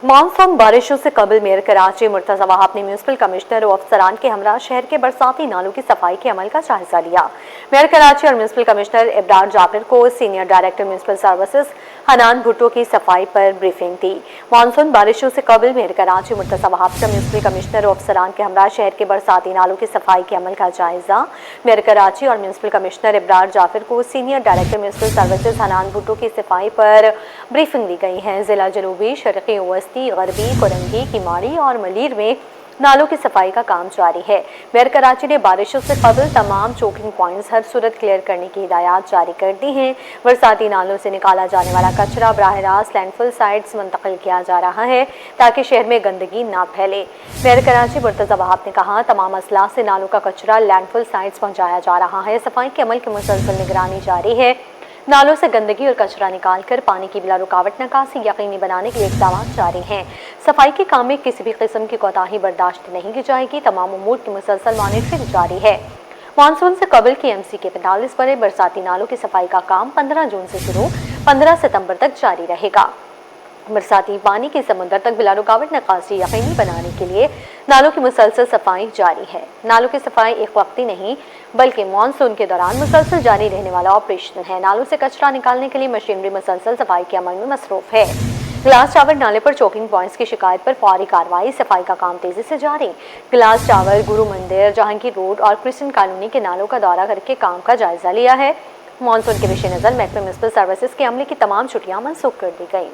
Monsoon बारिशों से कबल मेयर कराची मुर्तज़ा वहाब ने म्यूनिसिपल कमिश्नर और अफसरान के हमरा शहर के बरसाती नालों की सफाई के अमल का जायजा लिया। मेयर कराची और म्यूनिसिपल कमिश्नर इब्रार जाबिर को senior director municipal services Hanan Bhutto की सफाई पर ब्रीफिंग दी। मानसून बारिशों से कबल मेयर कराची मुर्तज़ा वहाब से म्यूनिसिपल कमिश्नर और अफसरान के हमरा शहर के बरसाती नालों की सफाई के अमल का जायजा। मेयर कराची और म्यूनिसिपल कमिश्नर इब्रार जाबिर को senior director municipal services Hanan Bhutto की सफाई पर ब्रीफिंग दी गई है। जिला जनूबी शर्क़ी गरबी कोरंगी किमाड़ी और मलीर में नालों की सफाई का काम जारी है। मेयर कराची ने बारिशों से कबल तमाम चोकिंग पॉइंट्स हर सूरत क्लियर करने की हिदायत जारी कर दी हैं। बरसाती नालों से निकाला जाने वाला कचरा बराह रास्त लैंडफिल साइट्स मुंतकिल किया जा रहा है ताकि शहर में गंदगी ना फैले। मेयर कराची मुर्तज़ा वहाब ने कहा, तमाम अजला से नालों का कचरा लैंडफिल साइट्स पहुँचाया जा रहा है। सफाई के अमल की मुसलसल निगरानी जारी है। नालों से गंदगी और कचरा निकालकर पानी की बिला रुकावट निकासी यकीनी बनाने के लिए इक़दाम जारी हैं। सफाई के काम में किसी भी किस्म की कोताही बर्दाश्त नहीं की जाएगी। तमाम उमूर की मुसलसल मॉनिटरिंग जारी है। मानसून से कबल के एमसी के 45 बड़े बरसाती नालों की सफाई का काम 15 जून से शुरू 15 सितंबर तक जारी रहेगा। बरसाती पानी की समुद्र तक बिला रुकावट निकासी यकीनी बनाने के लिए नालों की मुसलसल सफाई जारी है। नालों की सफाई एक वक्ती नहीं बल्कि मानसून के दौरान मुसलसल जारी रहने वाला ऑपरेशन है। नालों से कचरा निकालने के लिए मशीनरी मुसलसल सफाई के अमल में मसरूफ है। गिलास टावर नाले पर चोकिंग पॉइंट्स की शिकायत पर फौरी कार्रवाई। सफाई का काम तेजी से जारी। गिलास टावर, गुरु मंदिर, जहांगीर रोड और क्रिश्चियन कॉलोनी के नालों का दौरा करके काम का जायजा लिया है। मानसून के पेश नज़र महकमे म्युनिसिपल सर्विसेज के अमले की तमाम छुट्टियां मनसूख कर दी गई।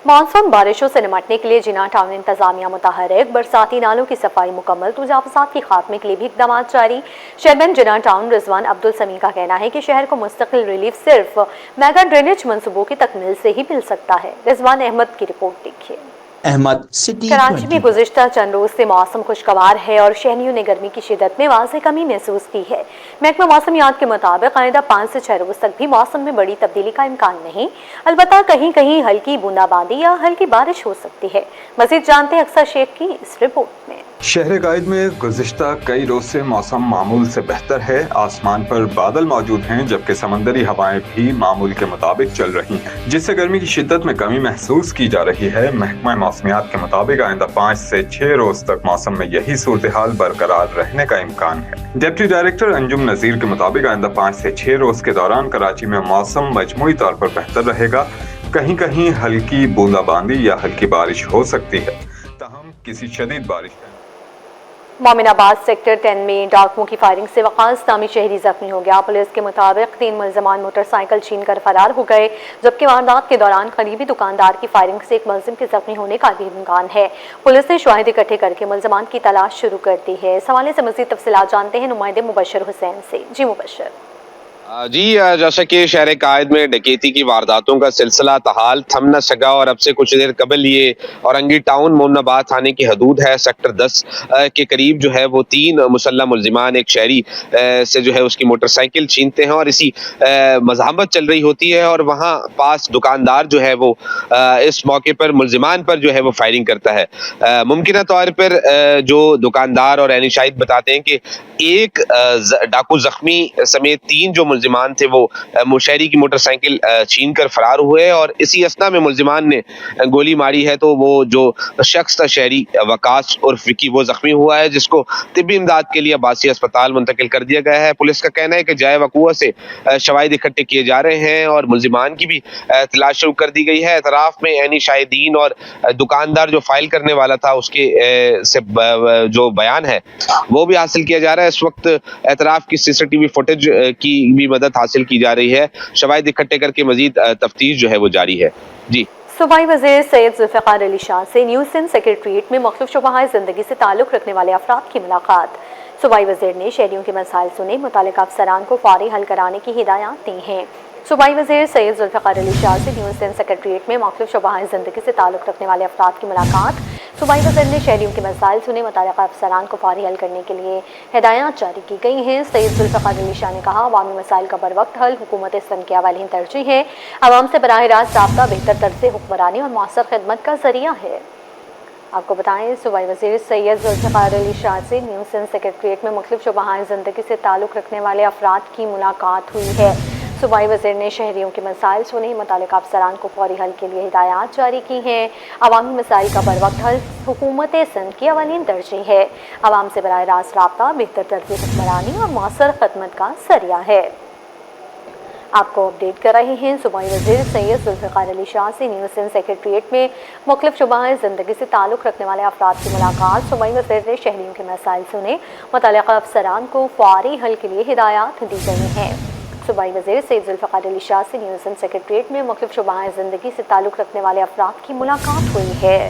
मानसून बारिशों से निपटने के लिए जिना टाउन इंतजामिया मुतहर्रिक। बरसाती नालों की सफाई मुकम्मल, तुजाफसात के खात्मे के लिए भी इक़दाम जारी। चेयरमैन जिना टाउन रिजवान अब्दुल समी का कहना है कि शहर को मुस्तकिल रिलीफ सिर्फ मेगा ड्रेनेज मंसूबों की तकमील से ही मिल सकता है। रिजवान अहमद की रिपोर्ट देखिए। कराची में गुज़िश्ता चंद रोज से मौसम खुशगवार है और शहरियों ने गर्मी की शिद्दत में वाज़ेह कमी महसूस की है। महकमा मौसमियात के मुताबिक आइंदा 5 से 6 रोज तक भी मौसम में बड़ी तब्दीली का इम्कान नहीं, अलबत्ता कहीं कहीं हल्की बूंदाबांदी या हल्की बारिश हो सकती है। मज़ीद जानते हैं अक्सर शेख की इस रिपोर्ट में। शहर कायद में गुज़िश्ता कई रोज से मौसम मामूल से बेहतर है। आसमान पर बादल मौजूद हैं जबकि समंदरी हवाएं भी मामूल के मुताबिक चल रही हैं, जिससे गर्मी की शिद्दत में कमी महसूस की जा रही है। महकमा मौसमियात के मुताबिक आइंदा 5 से 6 रोज तक मौसम में यही सूरत हाल बरकरार रहने का इम्कान है। डिप्टी डायरेक्टर अंजुम नज़ीर के मुताबिक आइंदा 5 से 6 रोज के दौरान कराची में मौसम मजमूई तौर पर बेहतर रहेगा। कहीं कहीं हल्की बूंदाबांदी या हल्की बारिश हो सकती है, ताहम किसी शदीद बारिश मोमिनाबाद सेक्टर 10 में डाकुओं की फायरिंग से वकास नामी शहरी जख्मी हो गया। पुलिस के मुताबिक 3 मुलजमान मोटरसाइकिल छीन कर फरार हो गए, जबकि वारदात के दौरान करीबी दुकानदार की फायरिंग से एक मुलजिम के जख्मी होने का भी इम्कान है। पुलिस ने शवाहिद इकट्ठे करके मुलजमान की तलाश शुरू कर दी है। इस हवाले से मज़ीद तफसीलात जानते हैं नुमाइंदे मुबशर हुसैन से। जी मुबशर। जी, जैसा कि शहर कायद में डकैती की वारदातों का सिलसिला तहाल थम न सका और अब से कुछ देर कबल ये औरंगी टाउन मोमिनाबाद थाने की हदूद है सेक्टर 10 के करीब जो है वो 3 मुसल्लह मुलजिमान एक शहरी से जो है उसकी मोटरसाइकिल छीनते हैं और इसी मज़ाहमत चल रही होती है और वहाँ पास दुकानदार जो है वो इस मौके पर मुलजिमान पर जो है वो फायरिंग करता है। मुमकिन तौर पर जो दुकानदार और ऐनी शाहिद बताते हैं कि एक डाकू जख्मी समेत 3 जो मुलजिमान थे वो मुशहरी की मोटरसाइकिल छीन कर फरार हुए और इसी असना में मुलजिमान ने गोली मारी है, तो वो जो शख्स था शहरी वकास उर्फ विकी वो जख्मी हुआ है, जिसको तिब्बी इमदाद के लिए अब्बासी अस्पताल मुंतकिल कर दिया गया है। पुलिस का कहना है कि जाए वक़ूआ से शवाहिद इकट्ठे किए जा रहे हैं और मुलजिमान की भी तलाश शुरू कर दी गई है। एतराफ में ऐनी शाहिदीन और दुकानदार जो फाइल करने वाला था उसके से जो बयान है वो भी हासिल किया जा रहा है। इस वक्त एतराफ की CCTV फुटेज की भी मदद हासिल की जा रही है। शवाहिद इकट्ठे करके मजीद तफ्तीश जो है वो जारी है। जी। सूबाई वज़ीर सैयद जुल्फ़िकार अली शाह से न्यू सिंध सेक्रेटरीट में मुख्तलिफ शुबहाए ज़िंदगी से ताल्लुक़ रखने वाले अफराद की मुलाकात। सूबाई वज़ीर ने शहरियों के मसाइल सुने, मुतालिका अफसरान को फौरी हल कराने की हिदायत दी हैं। सूबाई वज़ीर सैयद जुल्फ़िकार अली शाह से न्यू सिंध सेक्रेटरीट में मुख्तलिफ शुबहाए ज़िंदगी से ताल्लुक़ रखने वाले अफराद की मुलाकात। सूबाई वज़ीर ने शहरियों के मसाइल सुने, मुतालिका अफसरान को फौरी हल करने के लिए हिदायत जारी की गई हैं। सैयद जुल्फ़िकार अली शाह ने कहा, अवामी मसाइल का बर वक्त हल हुकूमत इस्लाम की अवलिन तरजीह है। आवाम से बराह रास्त राब्ता बेहतर तर्ज़ हुक्मरानी और मौसर खिदमत का ज़रिया है। आपको बताएं, सूबाई वज़ीर सैयद जुल्फ़िकार अली शाह से न्यू सिंध सेक्रेटरीट में मुख्तलिफ शुबहाए ज़िंदगी से ताल्लुक़ रखने वाले अफराद की मुलाकात हुई है। सूबाई वज़ीर ने शहरियों के मसाइल सुने, मुतल्लिका अफसरान को फौरी हल के लिए हिदायत जारी की हैं। अवामी मसाइल का बरवक्त हल हुकूमत सिंध की अवलीन तरजीह है। अवाम से बराह रास्त राब्ता बेहतर तर्ज़ी हुक्मरानी और मौसर खदमत का ज़रिया है। आपको अपडेट कर रहे हैं सूबाई वज़ीर सैयद जुल्फ़िकार अली शाह से न्यूज़ सिंध सेक्रेटरीट में मुख्तलिफ शुबाह ज़िंदगी से ताल्लुक़ रखने वाले अफराद की मुलाकात। सूबाई वज़ीर ने शहरियों के मसाइल सुने, मुतल्लिका अफसरान को फौरी हल के लिए हिदायत दी गई हैं। सूबाई वज़ीर सैयद जुल्फ़िकार अली शाह से न्यूज़ सिंध सेक्रेटरीट में मुख्तलिफ शुबाह ज़िंदगी से ताल्लुक़ रखने वाले अफराद की मुलाकात हुई है।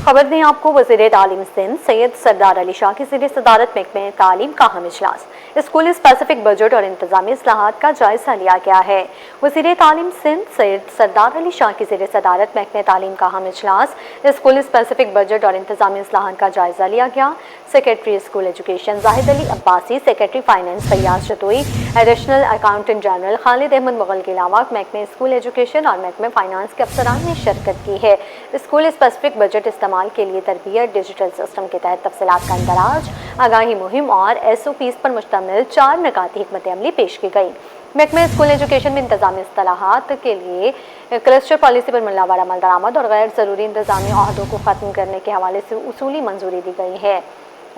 खबर दें आपको, वज़ीर तालीम सिंध सैयद सरदार अली शाह की ज़ेर सदारत महकमे तालीम का अहम इजलास, स्कूल स्पेसिफिक बजट और इंतजामी इस्लाहात का जायजा लिया गया है। वज़ीर तालीम सिंध सैयद सरदार अली शाह की ज़ेर सदारत महकमे तालीम का अहम इजलास, स्कूल स्पेसिफिक बजट और इंतजामी इस्लाहात का जायजा लिया गया। Secretary school education Zahid Ali Abbasi, secretary finance Fayyaz Shatoi, additional accountant general Khalid Ahmed Mughal के अलावा महकमे स्कूल एजुकेशन और महकमे फाइनेंस के अफसरान ने शिरकत की है। स्कूल स्पेसिफिक बजट इस्तेमाल के लिए तरबियत, डिजिटल सिस्टम के तहत तफसीलात का इंदराज, आगाही मुहिम और SOPs पर मुश्तमिल 4 निकाती हिकमत अमली पेश की गई। महकमे स्कूल एजुकेशन में इंतजामी इस्लाहात के लिए क्लस्टर पॉलिसी पर मुल्लावार अमल दरामद और गैर ज़रूरी इंतजामी अहदों को ख़त्म करने के हवाले से उसूली मंजूरी दी गई है।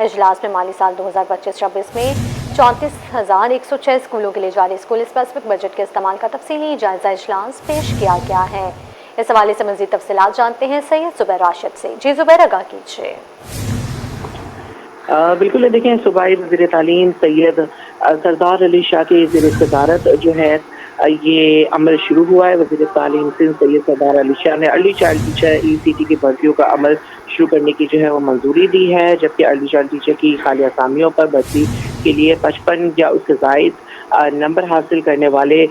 इजलास में माली साल 2025-26 में 34,106 स्कूलों के लिए जारी स्कूल स्पेसिफिक बजट के इस्तेमाल का तफसीली जायजा इजलास पेश किया गया है। इस हवाले से मज़ीद तफसीलात जानते हैं सैयद ज़ुबैर राशिद से। जी ज़ुबैर, आगाह कीजिए। बिल्कुल, देखें, सूबाई वज़ीर तालीम सैयद सरदार अली शाह की ज़ेर सदारत जो है ये अमल शुरू हुआ है। वज़ीर तालीम सिंध सैयद सरदार अली शाह ने अर्ली चाइल्ड टीचर ECT की भर्तियों का अमल शुरू करने की जो है वो मंजूरी दी है, जबकि अर्ली चाइल्ड टीचर की खाली असामियों पर भर्ती के लिए 55 या उससे ज़ायद नंबर हासिल करने वाले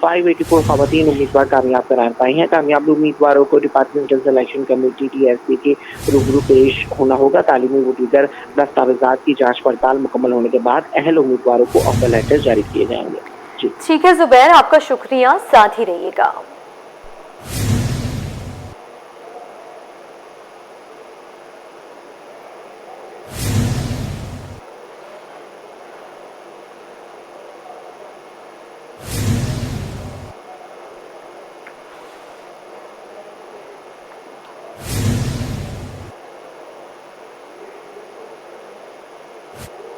584 ख़वातीन उम्मीदवार कामयाब करार पाई हैं। कामयाब उम्मीदवारों को डिपार्टमेंटल सिलेक्शन कमेटी DSC के रूबरू पेश होना होगा। तालीमी व दीगर दस्तावेज़ात की जाँच पड़ताल मुकम्मल होने के बाद अहल उम्मीदवारों को ऑफर लेटर जारी किए जाएंगे। जी ठीक है ज़ुबैर, आपका शुक्रिया, साथ ही रहिएगा।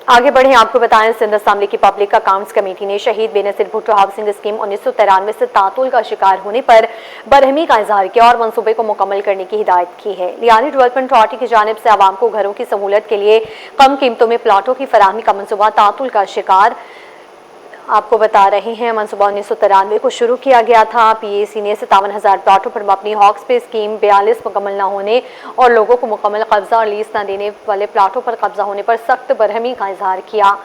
आगे बढ़े, आपको बताएं, सिंध असेंबली की पब्लिक अकाउंट्स कमेटी ने शहीद बेनज़ीर भुट्टो हाउसिंग स्कीम 1993 से तातुल का शिकार होने पर बरहमी का इजहार किया और मंसूबे को मुकम्मल करने की हिदायत की है। लियारी डेवलपमेंट अथॉरिटी की जानिब से आवाम को घरों की सहूलत के लिए कम कीमतों में प्लाटों की फराहमी का मंसूबा तातुल का शिकार। आपको बता रहे हैं, मंसूबा 1993 को शुरू किया गया था। PAC ने 57,000 प्लाटों पर अपनी हॉक्स पे स्कीम 42 मुकम्मल न होने और लोगों को मुकम्मल कब्जा और लीज न देने वाले प्लाटों पर कब्जा होने पर सख्त बरहमी का इजहार किया।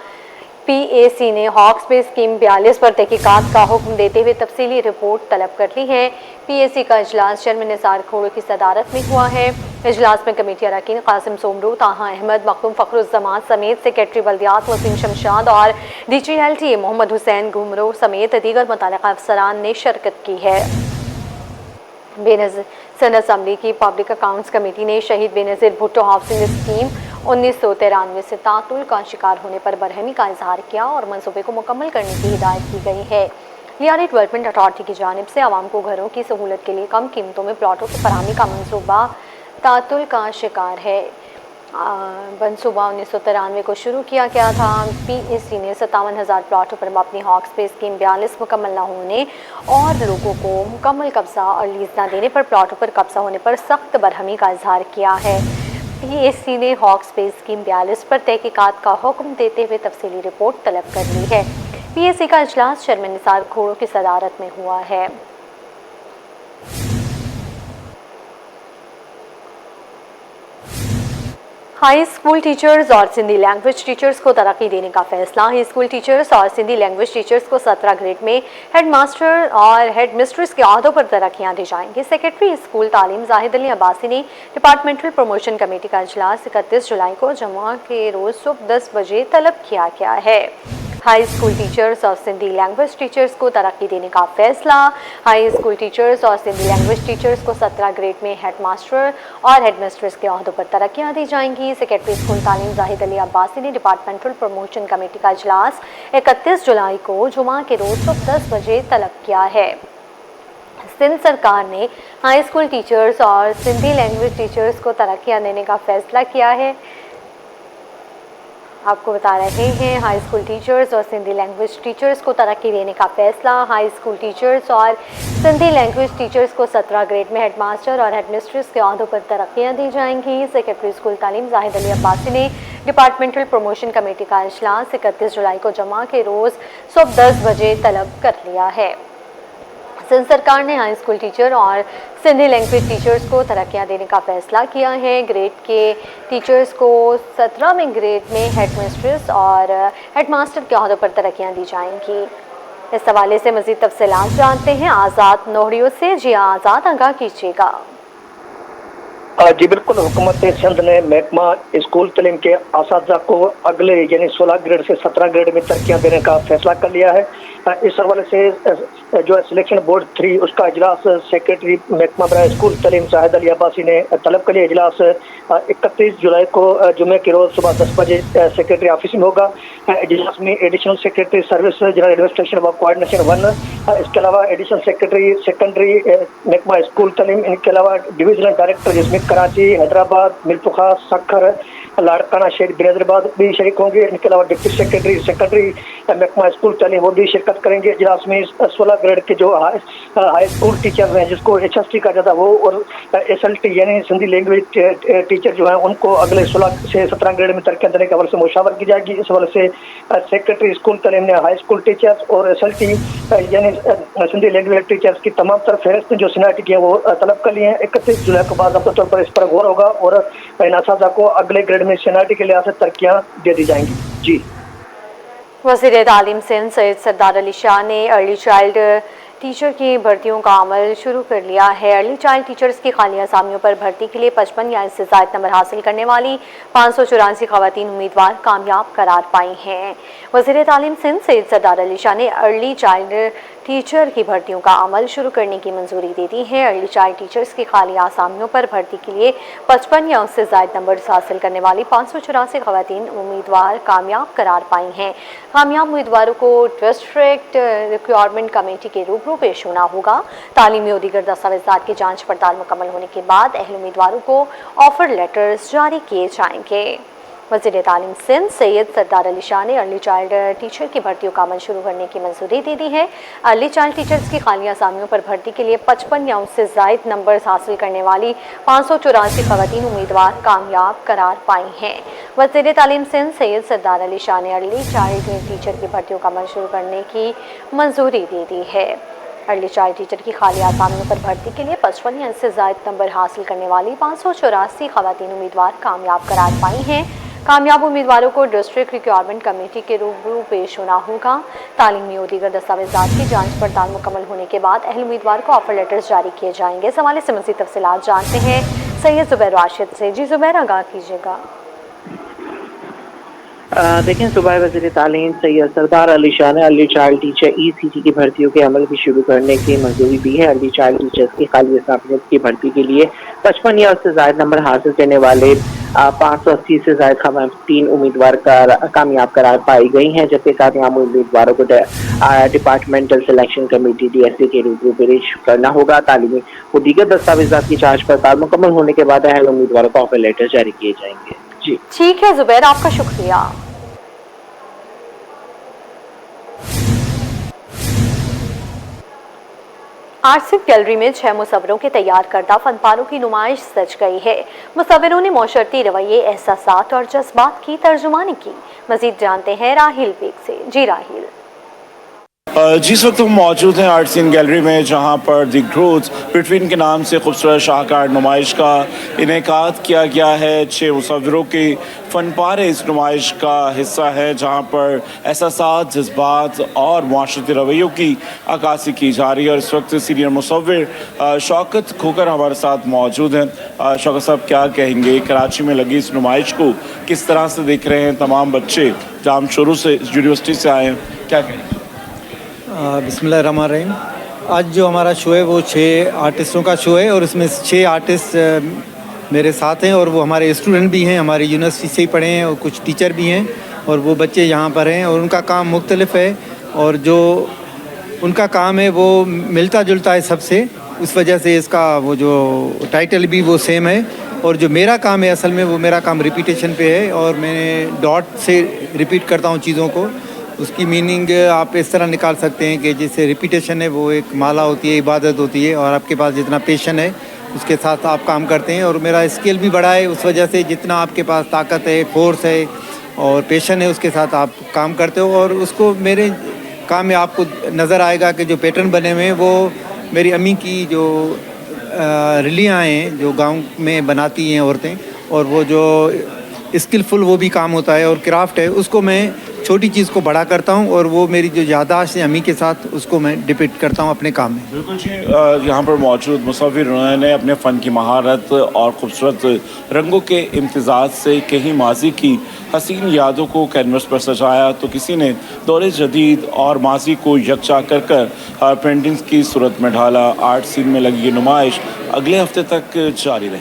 PAC ने हॉक्स पे स्कीम 42 पर तहकीकात का हुक्म देते हुए तफसीली रिपोर्ट तलब कर ली है। PAC का इजलास चेयरमैन निसार खोड़ो की सदारत में हुआ है। इजलास में कमेटी अरकान कासिम सोमरू, ताहा अहमद, मखदूम फखरुज़्ज़मान समेत सेक्रेटरी बल्दियात वसीम शमशाद और DGLT मोहम्मद हुसैन गुमरो समेत दीगर मुतल्लिका अफसरान ने शिरकत की है। सिंध असेंबली की पब्लिक अकाउंट्स कमेटी ने शहीद बेनज़ीर भुट्टो हाउसिंग स्कीम 1993 से तातुल का शिकार होने पर बरहमी का इजहार किया और मंसूबे को मुकम्मल करने की हिदायत की गई है। लियारी डेवलपमेंट अथॉरिटी की जानिब से आवाम को घरों की सहूलत के लिए कम कीमतों में प्लाटों की फराहमी का मंसूबा तातुल का शिकार है। मंसूबा 1993 को शुरू किया गया था। PAC ने 57,000 प्लाटों पर अपनी हॉक्स पे स्कीम 42 मुकम्मल न होने और लोगों को मुकम्मल कब्जा और लीज न देने पर प्लाटों पर कब्जा होने पर सख्त बरहमी का इजहार किया है। PAC ने हॉक्स पे स्कीम 42 पर तहकीकात का हुक्म देते हुए तफसीली रिपोर्ट तलब कर ली है। PAC का इजलास चेयरमैन निसार खोड़ो की सदारत में हुआ है। हाई स्कूल टीचर्स और सिंधी लैंग्वेज टीचर्स को तरक्की देने का फैसला। हाई स्कूल टीचर्स और सिंधी लैंग्वेज टीचर्स को 17 ग्रेड में हेड मास्टर और हेड मिस्ट्रेस के अहदों पर तरक्कियां दी जाएंगी। सेक्रेटरी स्कूल तालीम जाहिद अली अब्बासी ने डिपार्टमेंटल प्रमोशन कमेटी का इजलास 31 जुलाई को जुम्मा के रोज सुबह 10 बजे तलब किया गया है। हाई स्कूल टीचर्स और सिंधी लैंग्वेज टीचर्स को तरक्की देने का फैसला। हाई स्कूल टीचर्स और सिंधी लैंग्वेज टीचर्स को 17 ग्रेड में हेड मास्टर और हेड मिस्ट्रेस के ओहदों पर तरक्कियां दी जाएंगी। सेक्रेटरी स्कूल तालीम जाहिद अली अब्बासी ने डिपार्टमेंटल प्रमोशन कमेटी का इजलास 31 जुलाई को जुमा के रोज सुबह 10 बजे तलब किया है। सिंध सरकार ने हाई स्कूल टीचर्स और सिंधी लैंग्वेज टीचर्स को तरक्कियां देने का फैसला किया है। आपको बता रहे हैं, हाई स्कूल टीचर्स और सिंधी लैंग्वेज टीचर्स को तरक्की देने का फैसला। हाई स्कूल टीचर्स और सिंधी लैंग्वेज टीचर्स को 17 ग्रेड में हेड मास्टर और हेड मिस्ट्रेस के ओहदों पर तरक्कियां दी जाएंगी। सेक्रेटरी स्कूल तालीम जाहिद अली अब्बासी ने डिपार्टमेंटल प्रमोशन कमेटी का इजलास 31 जुलाई को जुमा के रोज़ सुबह 10 बजे तलब कर लिया है। सिंध सरकार ने हाई स्कूल टीचर और सिंधी लैंग्वेज टीचर्स को तरक्कियां देने का फैसला किया है। ग्रेड के टीचर्स को 17वें ग्रेड में हेड मिस्ट्रेस और हेड मास्टर के ओहदों पर तरक्कियां दी जाएंगी। इस हवाले से मज़ीद तफसीलात जानते हैं आज़ाद नोहरियों से। जी आज़ाद, आगाह कीजिएगा। जी बिल्कुल, हुकूमत सिंध ने महकमा स्कूल तलीम के असातिज़ा को अगले यानी 16 ग्रेड से 17 ग्रेड में तरक्कियाँ देने का फैसला कर लिया है। इस हवाले से जो सिलेक्शन बोर्ड 3 उसका इजलास सेक्रेटरी महकमा बराए स्कूल तलीम जाहिद अली अब्बासी ने तलब कर लिया। इजलास 31 जुलाई को जुमे के रोज़ सुबह 10 बजे सेक्रेटरी ऑफिस में होगा। इजलास में additional secretary service general administration व कोऑर्डिनेशन 1, इसके अलावा एडिशनल सेक्रेटरी सेकेंडरी महकमा स्कूल तलीम, इनके अलावा डिविजनल डायरेक्टर जिसमें कराची, हैदराबाद, मिल्फुखा, सखर, लाड़काना शेख, बिनजराबाद भी शरीक होंगे। इनके अलावा डिप्टी सेक्रेटरी सेकेंडरी महकमा स्कूल तलीम वो भी शिरकत करेंगे। इजलास में 16 ग्रेड के जो हाई स्कूल टीचर हैं जिसको HST कहा जाता है वो और SLT यानी सिंधी लैंग्वेज टीचर जो हैं उनको अगले 16 से 17 ग्रेड में तरक्कियां देने के हवाले से मुशावर की जाएगी। इस हवाले से सेक्रेटरी स्कूल तलीम ने हाई स्कूल टीचर्स और SLT यानी सिंधी लैंग्वेज टीचर्स की तमाम तर फहरिस्त जो सीनियरिटी की है वो तलब कर लिए हैं। 31 जुलाई के बाद अब तौर पर इस पर गौर होगा और इन असातिज़ा को अगले ग्रेड में सीनियरिटी के लिहाज से तरक्कियां दे दी जाएंगी। जी, वज़ीर तालीम सिंध सैयद सरदार अली शाह ने अर्ली चाइल्ड टीचर की भर्तियों का अमल शुरू कर लिया है। अर्ली चाइल्ड टीचर्स की खाली असामियों पर भर्ती के लिए 55 या इससे ज़ायद नंबर हासिल करने वाली 584 खवातीन उम्मीदवार कामयाब करार पाई हैं। वज़ीर तालीम सिंध सैयद सरदार अली शाह ने अर्ली चाइल्ड टीचर की भर्तियों का अमल शुरू करने की मंजूरी दे दी है। अर्ली चाइल्ड टीचर्स की खाली आसामियों पर भर्ती के लिए 55 या उससे ज़ायद नंबर हासिल करने वाली 584 खवातीन उम्मीदवार कामयाब करार पाई हैं। कामयाब उम्मीदवारों को डिस्ट्रिक्ट रिक्वायरमेंट कमेटी के रूबरू पेश होना होगा। तालीमी और दीगर दस्तावेज़ात की जांच पड़ताल मुकम्मल होने के बाद अहल उम्मीदवारों को ऑफर लेटर्स जारी किए जाएंगे। वज़ीर तालीम सिंध सैयद सरदार अली शाह ने अर्ली चाइल्ड टीचर की भर्तियों का अमल शुरू करने की मंजूरी दे दी है। अर्ली चाइल्ड टीचर्स की खाली असामियों पर भर्ती के लिए 55 या उससे ज़ायद नंबर हासिल करने वाली 584 खवातीन उम्मीदवार कामयाब करार पाई हैं। वज़ीर तालीम सिंध सैयद सरदार अली शाह ने अर्ली चाइल्ड टीचर की भर्तियों का अमल शुरू करने की मंजूरी दे दी है। अर्ली चाइल्ड टीचर की खाली आसामियों पर भर्ती के लिए 55 या इससे ज़ायद नंबर हासिल करने वाली 584 खवातीन उम्मीदवार कामयाब करार पाई हैं। कामयाब उम्मीदवारों को डिस्ट्रिक्ट रिक्वायरमेंट कमेटी के रूबरू पेश होना होगा। तालीमी और दीगर दस्तावेज़ात की जांच पड़ताल मुकम्मल होने के बाद अहल उम्मीदवार को ऑफर लेटर्स जारी किए जाएंगे। इस हवाले से मज़ीद तफसीलात जानते हैं सैयद ज़ुबैर राशिद से। जी ज़ुबैर, आगाह कीजिएगा। देखें, सुबह वज़ीर तालीम सैयद सरदार अली शाह ने अर्ली चाइल्ड टीचर ECT की भर्तियों के अमल की शुरू करने की मंजूरी दी है। अर्ली चाइल्ड टीचर्स की खाली असामियों की भर्ती के लिए 55 या उससे ज़ायद नंबर हासिल करने वाले 580 से ज़ायद खवातीन उम्मीदवार कामयाब करार पाई गई हैं, जबकि कामयाब उम्मीदवारों को डिपार्टमेंटल सिलेक्शन कमेटी DSC के रूबरू पेश करना होगा। तालीमी और दीगर दस्तावेज़ात की जाँच पड़ताल मुकम्मल होने के बाद अहल उम्मीदवारों को ऑफर लेटर जारी किए जाएंगे। जी ठीक है ज़ुबैर, आपका शुक्रिया। आर्टसिप गैलरी में 6 मुसव्विरों के तैयार करदा फनपारों की नुमाइश सज गई है। मुसव्विरों ने मौशरती रवैये, एहसासात और जज्बात की तर्जुमानी की। मजीद जानते हैं राहिल बेग से। जी राहिल। जी इस वक्त हम मौजूद हैं आर्ट सीन गैलरी में, जहां पर द ग्रोथ बिटवीन के नाम से खूबसूरत शाहकार नुमाइश का इनेकाद किया गया है। 6 मुसव्विरों के फन पारे इस नुमाइश का हिस्सा है, जहां पर एहसासात, जज्बात और माशरती रवैयों की अक्कासी की जा रही है। और इस वक्त सीनियर मुसव्विर शौकत खोकर हमारे साथ मौजूद हैं। शौकत साहब, क्या कहेंगे, कराची में लगी इस नुमाइश को किस तरह से देख रहे हैं? तमाम बच्चे जाम शुरू से यूनिवर्सिटी से आए हैं, क्या कहेंगे? बिस्मिल्लाहिर्रहमानिर्रहीम। आज जो हमारा शो है वो 6 आर्टिस्टों का शो है और इसमें 6 आर्टिस्ट मेरे साथ हैं और वो हमारे स्टूडेंट भी हैं, हमारी यूनिवर्सिटी से ही पढ़े हैं और कुछ टीचर भी हैं और वो बच्चे यहाँ पर हैं और उनका काम मुख्तलिफ है और जो उनका काम है वो मिलता जुलता है सबसे, उस वजह से इसका वो जो टाइटल भी वो सेम है। और जो मेरा काम है असल में वो मेरा काम रिपीटेशन पे है और मैं डॉट से रिपीट करता हूँ चीज़ों को। उसकी मीनिंग आप इस तरह निकाल सकते हैं कि जैसे रिपीटेशन है वो एक माला होती है, इबादत होती है और आपके पास जितना पेशन है उसके साथ आप काम करते हैं। और मेरा स्किल भी बड़ा है, उस वजह से जितना आपके पास ताकत है, फोर्स है और पेशन है उसके साथ आप काम करते हो। और उसको मेरे काम में आपको नज़र आएगा कि जो पैटर्न बने हुए हैं वो मेरी अम्मी की जो रिलियाँ हैं जो गांव में बनाती हैं औरतें, और वो जो स्किलफुल वो भी काम होता है और क्राफ्ट है, उसको मैं छोटी चीज़ को बड़ा करता हूँ और वो मेरी जो याददाश्त है अम्मी के साथ उसको मैं डिपिक्ट करता हूँ अपने काम में। बिल्कुल जी, यहाँ पर मौजूद मुसव्विर ने अपने फ़न की महारत और ख़ूबसूरत रंगों के इम्तिज़ाज से कहीं माजी की हसीन यादों को कैनवस पर सजाया, तो किसी ने दौरे जदीद और माजी को यकजा कर पेंटिंग्स की सूरत में ढाला। आर्ट सीन में लगी ये नुमाइश अगले हफ्ते तक जारी रही।